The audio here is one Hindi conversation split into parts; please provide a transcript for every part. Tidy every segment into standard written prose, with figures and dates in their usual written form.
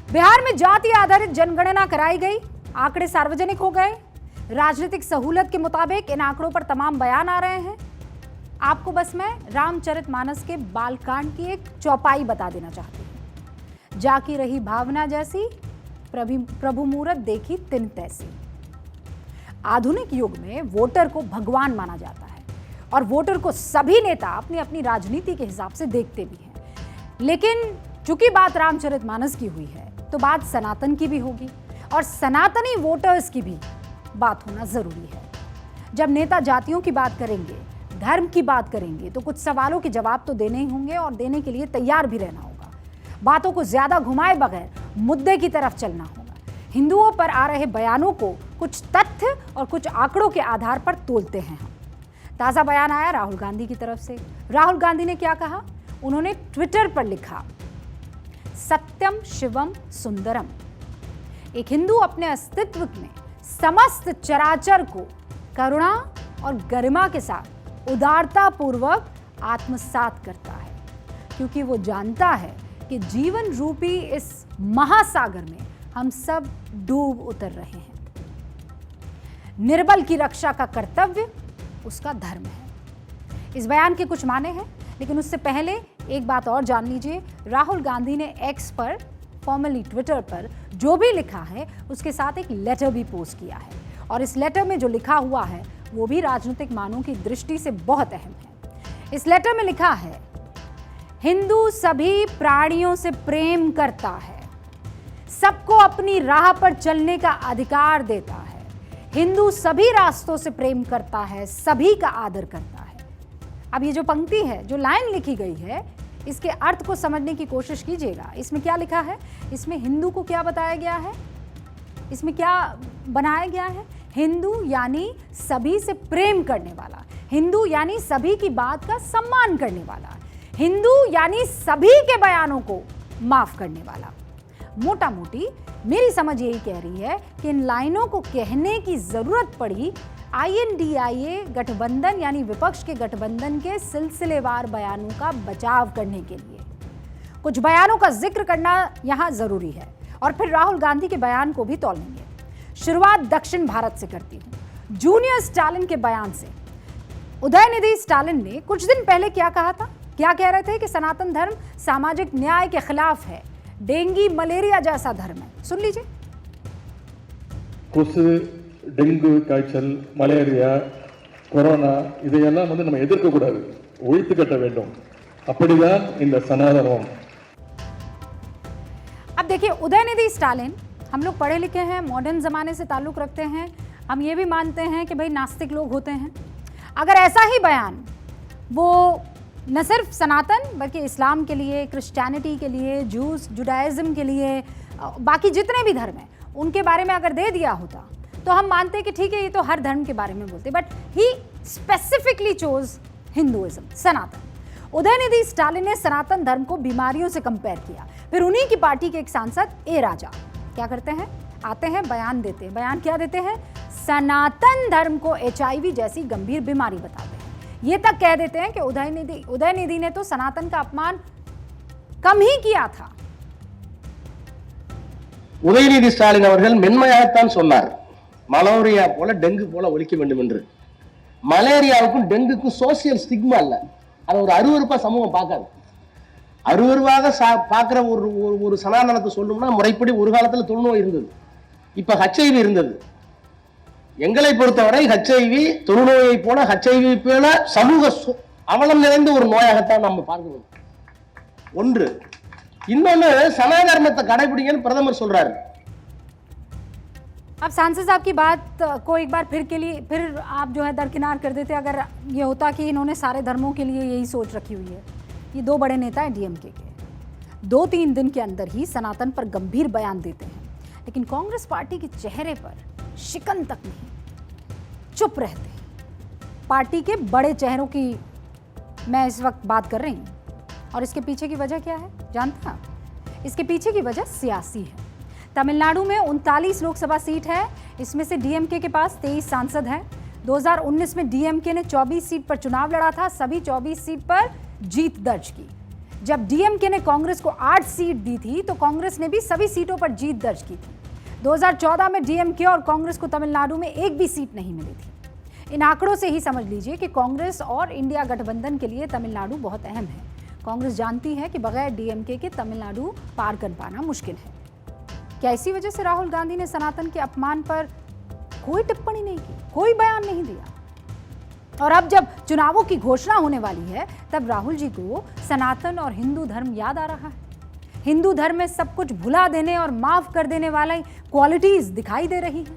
बिहार में जाति आधारित जनगणना कराई गई, आंकड़े सार्वजनिक हो गए। राजनीतिक सहूलत के मुताबिक इन आंकड़ों पर तमाम बयान आ रहे हैं। आपको बस मैं रामचरितमानस के बालकांड की एक चौपाई बता देना चाहती हूं। जाकी रही भावना जैसी, प्रभु मूरत देखी तिन तैसी। आधुनिक युग में वोटर को भगवान माना जाता है और वोटर को सभी नेता अपनी अपनी राजनीति के हिसाब से देखते भी हैं। लेकिन चूंकि बात रामचरितमानस की हुई है तो बात सनातन की भी होगी और सनातनी वोटर्स की भी बात होना जरूरी है। जब नेता जातियों की बात करेंगे, धर्म की बात करेंगे तो कुछ सवालों के जवाब तो देने ही होंगे और देने के लिए तैयार भी रहना होगा। बातों को ज्यादा घुमाए बगैर मुद्दे की तरफ चलना होगा। हिंदुओं पर आ रहे बयानों को कुछ तथ्य और कुछ आंकड़ों के आधार पर तोलते हैं हम। ताजा बयान आया राहुल गांधी की तरफ से। राहुल गांधी ने क्या कहा? उन्होंने ट्विटर पर लिखा, सत्यम शिवम सुंदरम। एक हिंदू अपने अस्तित्व में समस्त चराचर को करुणा और गरिमा के साथ उदारता पूर्वक आत्मसात करता है, क्योंकि वो जानता है कि जीवन रूपी इस महासागर में हम सब डूब उतर रहे हैं। निर्बल की रक्षा का कर्तव्य उसका धर्म है। इस बयान के कुछ माने हैं, लेकिन उससे पहले एक बात और जान लीजिए। राहुल गांधी ने एक्स पर, फॉर्मली ट्विटर पर, जो भी लिखा है उसके साथ एक लेटर भी पोस्ट किया है और इस लेटर में जो लिखा हुआ है वो भी राजनीतिक मानों की दृष्टि से बहुत अहम है। इस लेटर में लिखा है, हिंदू सभी प्राणियों से प्रेम करता है, सबको अपनी राह पर चलने का अधिकार देता है, हिंदू सभी रास्तों से प्रेम करता है, सभी का आदर करता है। अब ये जो पंक्ति है, जो लाइन लिखी गई है, इसके अर्थ को समझने की कोशिश कीजिएगा। इसमें क्या लिखा है? इसमें हिंदू को क्या बताया गया है? इसमें क्या बनाया गया है? हिंदू यानी सभी से प्रेम करने वाला, हिंदू यानी सभी की बात का सम्मान करने वाला, हिंदू यानी सभी के बयानों को माफ करने वाला। मोटा मोटी मेरी समझ यही कह रही है कि इन लाइनों को कहने की जरूरत पड़ी INDIA गठबंधन यानी विपक्ष के गठबंधन के सिलसिलेवार बयानों का बचाव करने के लिए। कुछ बयानों का जिक्र करना यहां जरूरी है और फिर राहुल गांधी के बयान को भी तौलेंगे। शुरुआत दक्षिण भारत से करती हूं, जूनियर स्टालिन के बयान से। उदयनिधि स्टालिन ने कुछ दिन पहले क्या कहा था? क्या कह रहे थे कि सनातन धर्म सामाजिक न्याय के खिलाफ है, डेंगू मलेरिया जैसा धर्म है। सुन लीजिए। கொசு, டெங்கு காய்ச்சல், மலேரியா, கொரோனா இதையெல்லாம் நம்ம எதிர்க்க கூடாது, ஒழித்து கட்ட வேண்டும். அப்படிதான் இந்த சனாதனம்। अब देखिए, उदयनिधि स्टालिन, हम लोग पढ़े लिखे हैं, मॉडर्न जमाने से ताल्लुक रखते हैं, हम ये भी मानते हैं कि भाई नास्तिक लोग होते हैं। अगर ऐसा ही बयान वो न सिर्फ सनातन बल्कि इस्लाम के लिए, क्रिश्चियनिटी के लिए, जुडाइज्म के लिए, बाकी जितने भी धर्म हैं उनके बारे में अगर दे दिया होता तो हम मानते कि ठीक है, ये तो हर धर्म के बारे में बोलते, but he specifically chose Hinduism, सनातन। उदयनिधि स्टालिन ने सनातन धर्म को बीमारियों से कंपेयर किया। फिर उन्हीं की पार्टी के एक सांसद ए राजा क्या करते हैं? आते हैं, बयान देते हैं। बयान क्या देते हैं? सनातन धर्म को HIV जैसी गंभीर बीमारी बताते हैं। ये तक कह देते हैं कि उदयनिधि ने तो सनातन का अपमान कम ही किया था। உதயநிதி ஸ்டாலின் அவர்கள் மென்மையாகத்தான் சொன்னார், மலேரியா போல டெங்கு போல ஒழிக்க வேண்டும் என்று. மலேரியாவுக்கும் டெங்குக்கும் சோசியல் ஸ்டிக்மா இல்ல, அதை ஒரு அருவருப்பா சமூகம் பார்க்காது. அருவருவாக பார்க்கிற ஒரு சனாதனத்தை சொல்லணும்னா முறைப்படி ஒரு காலத்துல தொழுநோய் இருந்தது, இப்ப HIV இருந்தது. எங்களை பொறுத்தவரை HIV தொழுநோயை போல, HIV போல சமூக அவலம் நிறைந்த ஒரு நோயாகத்தான் நம்ம பார்க்கணும். ஒன்று. இன்னொன்னு, சனாதனத்தை கடைபிடிங்கன்னு பிரதமர் சொல்றாரு। अब सांसद साहब की बात को एक बार फिर आप जो है दरकिनार कर देते अगर ये होता कि इन्होंने सारे धर्मों के लिए यही सोच रखी हुई है। ये दो बड़े नेता हैं DMK के, 2-3 दिन के अंदर ही सनातन पर गंभीर बयान देते हैं, लेकिन कांग्रेस पार्टी के चेहरे पर शिकन तक नहीं, चुप रहते हैं। पार्टी के बड़े चेहरों की मैं इस वक्त बात कर रही हूँ और इसके पीछे की वजह क्या है जानते हैं? इसके पीछे की वजह सियासी है। तमिलनाडु में 39 लोकसभा सीट है, इसमें से DMK के पास 23 सांसद हैं। 2019 में DMK ने 24 सीट पर चुनाव लड़ा था, सभी 24 सीट पर जीत दर्ज की। जब डीएमके ने कांग्रेस को 8 सीट दी थी तो कांग्रेस ने भी सभी सीटों पर जीत दर्ज की थी। 2014 में डीएमके और कांग्रेस को तमिलनाडु में एक भी सीट नहीं मिली थी। इन आंकड़ों से ही समझ लीजिए कि कांग्रेस और इंडिया गठबंधन के लिए तमिलनाडु बहुत अहम है। कांग्रेस जानती है कि बगैर डीएमके के तमिलनाडु पार कर पाना मुश्किल है। क्या इसी वजह से राहुल गांधी ने सनातन के अपमान पर कोई टिप्पणी नहीं की, कोई बयान नहीं दिया? और अब जब चुनावों की घोषणा होने वाली है तब राहुल जी को सनातन और हिंदू धर्म याद आ रहा है। हिंदू धर्म में सब कुछ भुला देने और माफ कर देने वाली क्वालिटीज दिखाई दे रही है।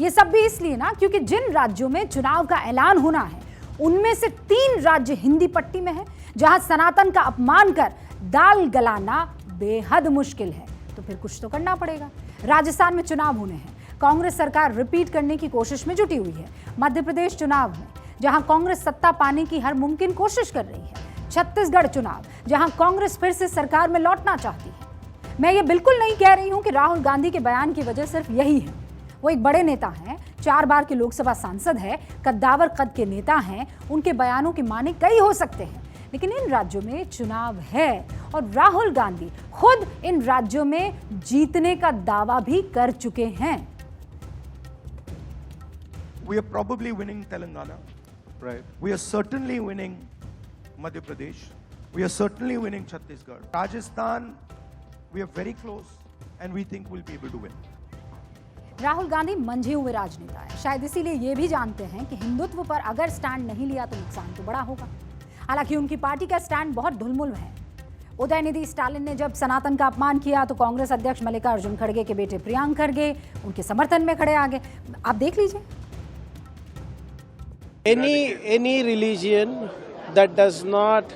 ये सब भी इसलिए ना क्योंकि जिन राज्यों में चुनाव का ऐलान होना है उनमें से 3 राज्य हिंदी पट्टी में है, जहां सनातन का अपमान कर दाल गलाना बेहद मुश्किल है। तो फिर कुछ तो करना पड़ेगा। राजस्थान में चुनाव होने हैं, कांग्रेस सरकार रिपीट करने की कोशिश में जुटी हुई है। मध्य प्रदेश चुनाव में जहां कांग्रेस सत्ता पाने की हर मुमकिन कोशिश कर रही है। छत्तीसगढ़ चुनाव जहां कांग्रेस फिर से सरकार में लौटना चाहती है। मैं ये बिल्कुल नहीं कह रही हूं कि राहुल गांधी के बयान की वजह सिर्फ यही है। वो एक बड़े नेता हैं, 4 बार के लोकसभा सांसद है, कद्दावर कद के नेता हैं, उनके बयानों के माने कई हो सकते हैं, लेकिन इन राज्यों में चुनाव है और राहुल गांधी खुद इन राज्यों में जीतने का दावा भी कर चुके हैं। We are probably winning Telangana. Right. We are certainly winning Madhya Pradesh. We are certainly winning Chhattisgarh. Rajasthan, we are very close and we think we'll be able to win. Rahul Gandhi मंझे हुए राजनेता है। शायद इसीलिए ये भी जानते हैं कि हिंदुत्व पर अगर स्टैंड नहीं लिया तो नुकसान तो बड़ा होगा। हालांकि उनकी पार्टी का स्टैंड बहुत ढुलमुल है। उदयनिधि स्टालिन ने जब सनातन का अपमान किया तो कांग्रेस अध्यक्ष मल्लिकार्जुन खड़गे के बेटे प्रियांक खड़गे उनके समर्थन में खड़े आ गए। आप देख लीजिए। Any religion that does not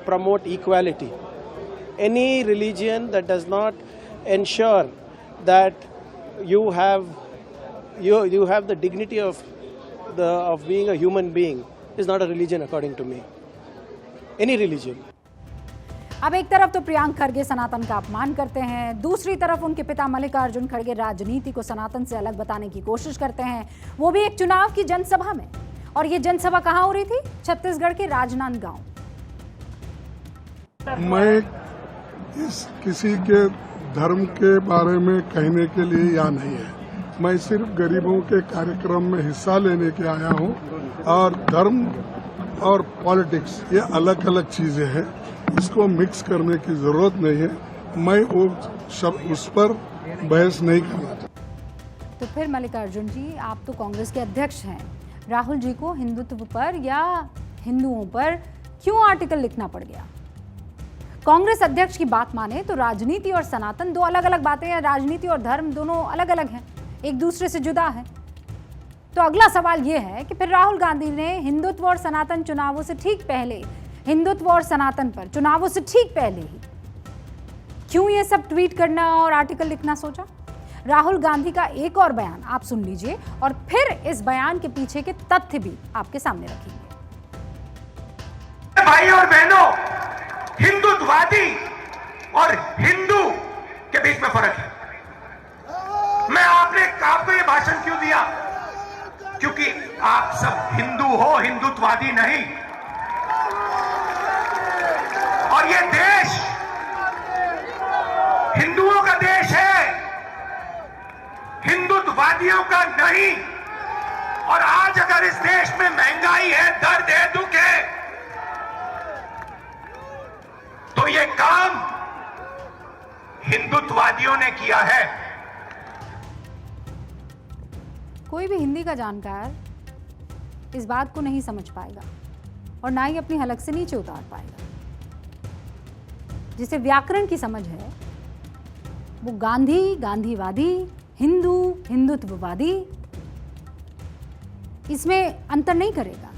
promote equality, any religion that does not ensure that you have the dignity of being a human being is not a religion according to me. Any religion. अब एक तरफ तो प्रियांक खड़गे सनातन का अपमान करते हैं, दूसरी तरफ उनके पिता मल्लिकार्जुन खड़गे राजनीति को सनातन से अलग बताने की कोशिश करते हैं, वो भी एक चुनाव की जनसभा में। और ये जनसभा कहाँ हो रही थी? छत्तीसगढ़ के राजनांदगांव। मैं किसी के धर्म के बारे में कहने के लिए यहाँ नहीं है। मैं सिर्फ गरीबों के कार्यक्रम में हिस्सा लेने के आया हूँ और धर्म और पॉलिटिक्स ये अलग अलग चीजें हैं, इसको मिक्स करने की जरूरत नहीं है। मैं उस पर बहस नहीं करना चाहता। तो फिर मल्लिकार्जुन जी, आप तो कांग्रेस के अध्यक्ष हैं, राहुल जी को हिंदुत्व पर या हिंदुओं पर क्यों आर्टिकल लिखना पड़ गया? कांग्रेस अध्यक्ष की बात माने तो राजनीति और सनातन 2 अलग अलग बातें हैं। राजनीति और धर्म दोनों अलग अलग हैं, एक दूसरे से जुदा है। तो अगला सवाल यह है कि फिर राहुल गांधी ने हिंदुत्व और सनातन चुनावों से ठीक पहले, हिंदुत्व और सनातन पर चुनावों से ठीक पहले ही क्यों ये सब ट्वीट करना और आर्टिकल लिखना सोचा? राहुल गांधी का एक और बयान आप सुन लीजिए और फिर इस बयान के पीछे के तथ्य भी आपके सामने रखेंगे। भाई और बहनों, हिंदुत्ववादी और हिंदू के बीच में फर्क है। आपको ये भाषण क्यों दिया? क्योंकि आप सब हिंदू हो, हिंदुत्ववादी नहीं। और ये देश हिंदुओं का देश है, हिंदुत्ववादियों का नहीं। और आज अगर इस देश में महंगाई है, दर्द है, दुख है, तो ये काम हिंदुत्ववादियों ने किया है। कोई भी हिंदी का जानकार इस बात को नहीं समझ पाएगा और ना ही अपनी हलक से नीचे उतार पाएगा। जिसे व्याकरण की समझ है वो गांधी गांधीवादी, हिंदू हिंदुत्ववादी, इसमें अंतर नहीं करेगा।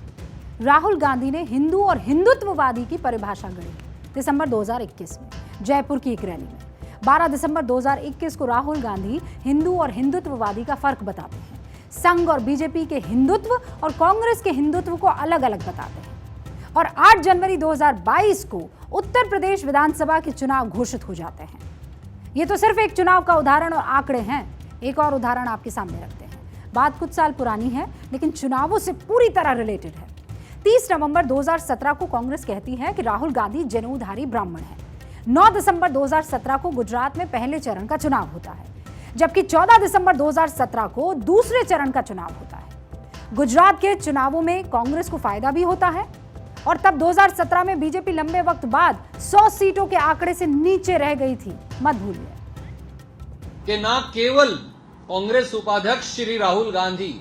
राहुल गांधी ने हिंदू और हिंदुत्ववादी की परिभाषा गढ़ी दिसंबर 2021 में जयपुर की एक रैली में। 12 दिसंबर 2021 को राहुल गांधी हिंदू और हिंदुत्ववादी का फर्क बताते हैं, संघ और बीजेपी के हिंदुत्व और कांग्रेस के हिंदुत्व को अलग अलग बताते हैं। और 8 जनवरी 2022 को उत्तर प्रदेश विधानसभा के चुनाव घोषित हो जाते हैं। ये तो सिर्फ एक चुनाव का उदाहरण और आंकड़े हैं। एक और उदाहरण आपके सामने रखते हैं। बात कुछ साल पुरानी है लेकिन चुनावों से पूरी तरह रिलेटेड है। 30 नवंबर 2017 को कांग्रेस कहती है कि राहुल गांधी जनेऊधारी ब्राह्मण है। 9 दिसंबर 2017 को गुजरात में पहले चरण का चुनाव होता है, जबकि 14 दिसंबर 2017 को दूसरे चरण का चुनाव होता है। गुजरात के चुनावों में कांग्रेस को फायदा भी होता है और तब 2017 में बीजेपी लंबे वक्त बाद 100 सीटों के आंकड़े से नीचे रह गई थी। मत भूलिए कि न केवल कांग्रेस उपाध्यक्ष श्री राहुल गांधी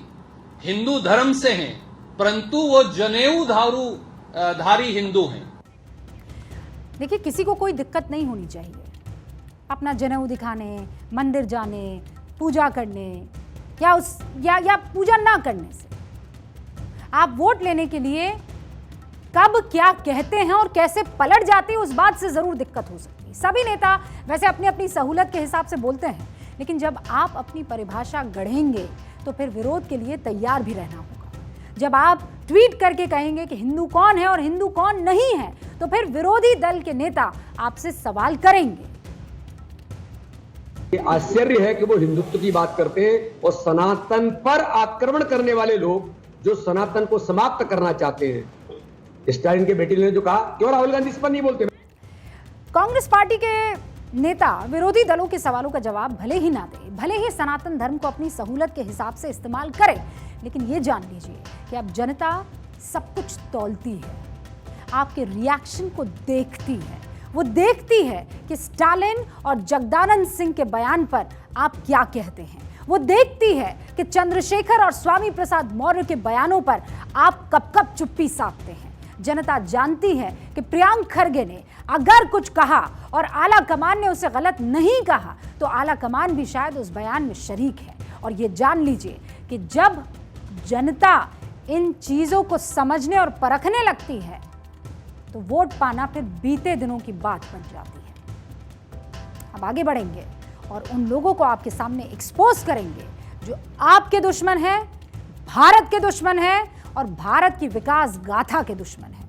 हिंदू धर्म से हैं, परंतु वो जनेऊ धारी हिंदू हैं। देखिए, किसी को कोई दिक्कत नहीं होनी चाहिए अपना जनेऊ दिखाने, मंदिर जाने, पूजा करने या पूजा ना करने से। आप वोट लेने के लिए कब क्या कहते हैं और कैसे पलट जाते हैं, उस बात से जरूर दिक्कत हो सकती है। सभी नेता वैसे अपनी अपनी सहूलत के हिसाब से बोलते हैं, लेकिन जब आप अपनी परिभाषा गढ़ेंगे तो फिर विरोध के लिए तैयार भी रहना होगा। जब आप ट्वीट करके कहेंगे कि हिंदू कौन है और हिंदू कौन नहीं है, तो फिर विरोधी दल के नेता आपसे सवाल करेंगे। ये आश्चर्य है कि वो हिंदुत्व की बात करते हैं और सनातन पर आक्रमण करने वाले लोग जो सनातन को समाप्त करना चाहते हैं। स्टालिन के बेटे ने जो कहा, क्यों राहुल गांधी इस पर नहीं बोलते? कांग्रेस पार्टी के नेता विरोधी दलों के सवालों का जवाब भले ही ना दे, भले ही सनातन धर्म को अपनी सहूलत के हिसाब से इस्तेमाल करे, लेकिन ये जान लीजिए कि अब जनता सब कुछ तौलती है, आपके रिएक्शन को देखती है। वो देखती है कि स्टालिन और जगदानंद सिंह के बयान पर आप क्या कहते हैं। वो देखती है कि चंद्रशेखर और स्वामी प्रसाद मौर्य के बयानों पर आप कब कब चुप्पी साधते हैं। जनता जानती है कि प्रियांक खरगे ने अगर कुछ कहा और आला कमान ने उसे गलत नहीं कहा, तो आला कमान भी शायद उस बयान में शरीक है। और ये जान लीजिए कि जब जनता इन चीजों को समझने और परखने लगती है, तो वोट पाना फिर बीते दिनों की बात बन जाती है। अब आगे बढ़ेंगे और उन लोगों को आपके सामने एक्सपोज करेंगे जो आपके दुश्मन हैं, भारत के दुश्मन हैं और भारत की विकास गाथा के दुश्मन हैं।